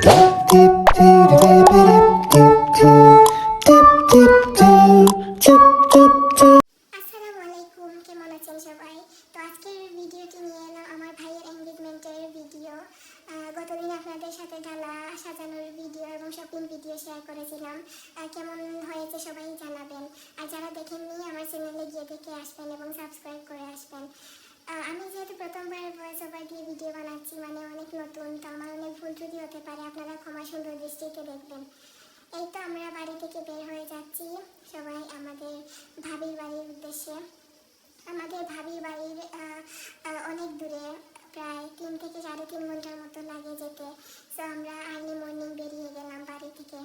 আসসালামু আলাইকুম, কেমন আছেন সবাই? তো আজকের ভিডিওটি নিয়ে এলাম আমার ভাইয়ের এনগেজমেন্টের ভিডিও। গতদিন আপনাদের সাথে ডালা সাজানোর ভিডিও এবং শপিং ভিডিও শেয়ার করেছিলাম। কেমন হয়েছে সবাই জানাবেন। আর যারা দেখেননি আমার চ্যানেলে গিয়ে দেখে আসবেন এবং সাবস্ক্রাইব করে আসবেন। আমি যেহেতু প্রথমবার ভয়েস ওভার দিয়ে ভিডিও বানাচ্ছি, মানে অনেক নতুন, তো আমার অনেক ভুল ত্রুটি হতে পারে, আপনারা ক্ষমা সুন্দর দৃষ্টিতে দেখবেন। এই তো আমরা বাড়ি থেকে বের হয়ে যাচ্ছি সবাই আমাদের ভাবির বাড়ির উদ্দেশ্যে। আমাদের ভাবির বাড়ির অনেক দূরে, প্রায় 3 থেকে 3.5 ঘন্টার মতো লাগে যেতে। সো আমরা আর্লি মর্নিং বেরিয়ে গেলাম বাড়ি থেকে।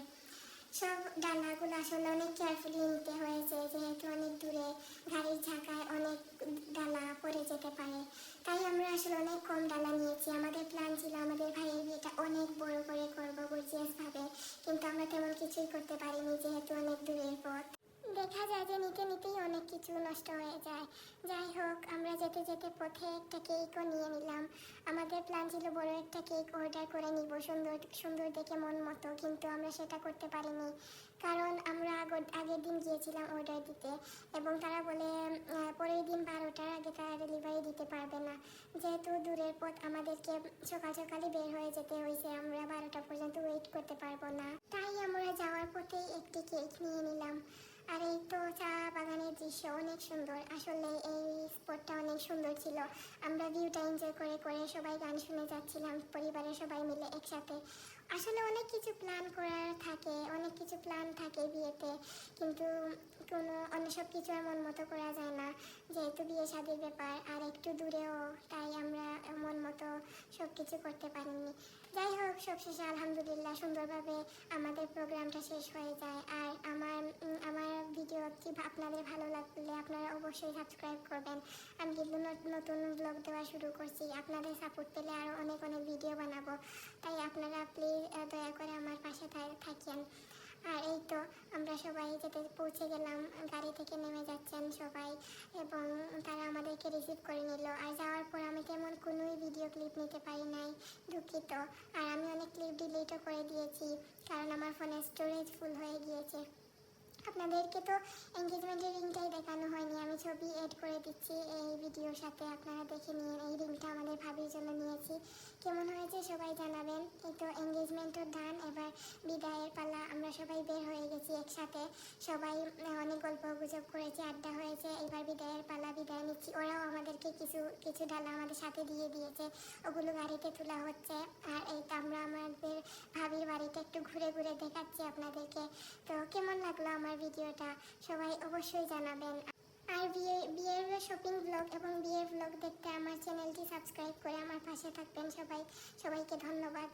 সব ডালাগুলো আসলে অনেক কেয়ারফুলি নিতে হয়েছে, যেহেতু অনেক দূরে, গাড়ির ঝাঁকায় অনেক ডালা পড়ে যেতে পারে। তাই আমরা আসলে অনেক কম ডালা নিয়েছি। আমাদের প্ল্যান ছিল আমাদের ভাইয়ের বিয়েটা অনেক বড় করে করবো, গর্জিয়াসভাবে, কিন্তু আমরা তেমন কিছুই করতে পারিনি যেহেতু অনেক দূরের পথ। দেখা যায় যে নিতে নিতেই অনেক কিছু নষ্ট হয়ে যায়। যাই হোক, আমরা যেতে যেতে পথে একটা কেকও নিয়ে নিলাম। আমাদের প্ল্যান ছিল বড় একটা কেক অর্ডার করে নিব, সুন্দর সুন্দর দেখে মন মতো, কিন্তু আমরা সেটা করতে পারিনি। কারণ আমরা আগের দিন গিয়েছিলাম অর্ডার দিতে এবং তারা বলে পরের দিন 12টার আগে তারা ডেলিভারি দিতে পারবে না। যেহেতু দূরের পথ, আমাদেরকে সকাল সকালই বের হয়ে যেতে হয়েছে, আমরা 12টা পর্যন্ত ওয়েট করতে পারবো না। তাই আমরা যাওয়ার পথেই একটি কেক নিয়ে নিলাম। আর এই তো চা বাগানের দৃশ্য অনেক সুন্দর, আসলে এই স্পটটা অনেক সুন্দর ছিল। আমরা ভিউটা এনজয় করে করে সবাই গান শুনে যাচ্ছিলাম পরিবারের সবাই মিলে একসাথে। আসলে অনেক কিছু প্ল্যান করার থাকে, অনেক কিছু প্ল্যান থাকে বিয়েতে, কিন্তু সব কিছু আর মন মতো করা যায় না, যেহেতু বিয়ে শাদীর ব্যাপার আর একটু দূরেও, তাই আমরা মন মতো সব কিছু করতে পারিনি। যাই হোক, সবশেষে আলহামদুলিল্লাহ সুন্দরভাবে আমাদের প্রোগ্রামটা শেষ হয়ে যায়। আর আমার ভিডিওটি আপনাদের ভালো লাগলে আপনারা অবশ্যই সাবস্ক্রাইব করবেন। আমি কিন্তু নতুন ব্লগ দেওয়া শুরু করছি, আপনাদের সাপোর্ট পেলে আরও অনেক অনেক ভিডিও বানাবো। তাই আপনারা প্লিজ দয়া করে আমার পাশে থাকেন। আর এই তো আমরা সবাই যেতে পৌঁছে গেলাম, গাড়ি থেকে নেমে যাচ্ছেন সবাই এবং তারা আমাদেরকে রিসিভ করে নিল। আর যাওয়ার পর আমি তেমন কোনোই ভিডিও ক্লিপ নিতে পারি নাই, দুঃখিত। আর আমি অনেক ক্লিপ ডিলিটও করে দিয়েছি, কারণ আমার ফোনে স্টোরেজ ফুল হয়ে গিয়েছে। আপনাদেরকে তো এনগেজমেন্টের রিংটাই দেখানো হয়নি, আমি ছবি এড করে দিচ্ছি এই ভিডিওর সাথে, আপনারা দেখে নিন। এই রিংটা আমাদের ভাবির জন্য নিয়েছি, কেমন হয়েছে সবাই জানাবেন। এই তো এনগেজমেন্টের ডান, এবার বিদায়ের পালা। আমরা সবাই বের হয়ে গেছি একসাথে, সবাই অনেক গল্প গুজব করেছে, আড্ডা হয়েছে। এবার বিদায়ের পালা, বিদায় নিচ্ছি। ওরাও আমাদেরকে কিছু কিছু ডালা আমাদের সাথে দিয়ে দিয়েছে, ওগুলো গাড়িতে তোলা হচ্ছে। আর এই তো আমরা আমাদের ভাবির বাড়িটা একটু ঘুরে ঘুরে দেখাচ্ছি আপনাদেরকে। তো কেমন লাগলো আমার ভিডিওটা সবাই অবশ্যই জানাবেন। আর বিয়ের শপিং ব্লগ এবং বিয়ের ব্লগ দেখতে আমার চ্যানেলটি সাবস্ক্রাইব করে আমার পাশে থাকবেন সবাই। সবাইকে ধন্যবাদ।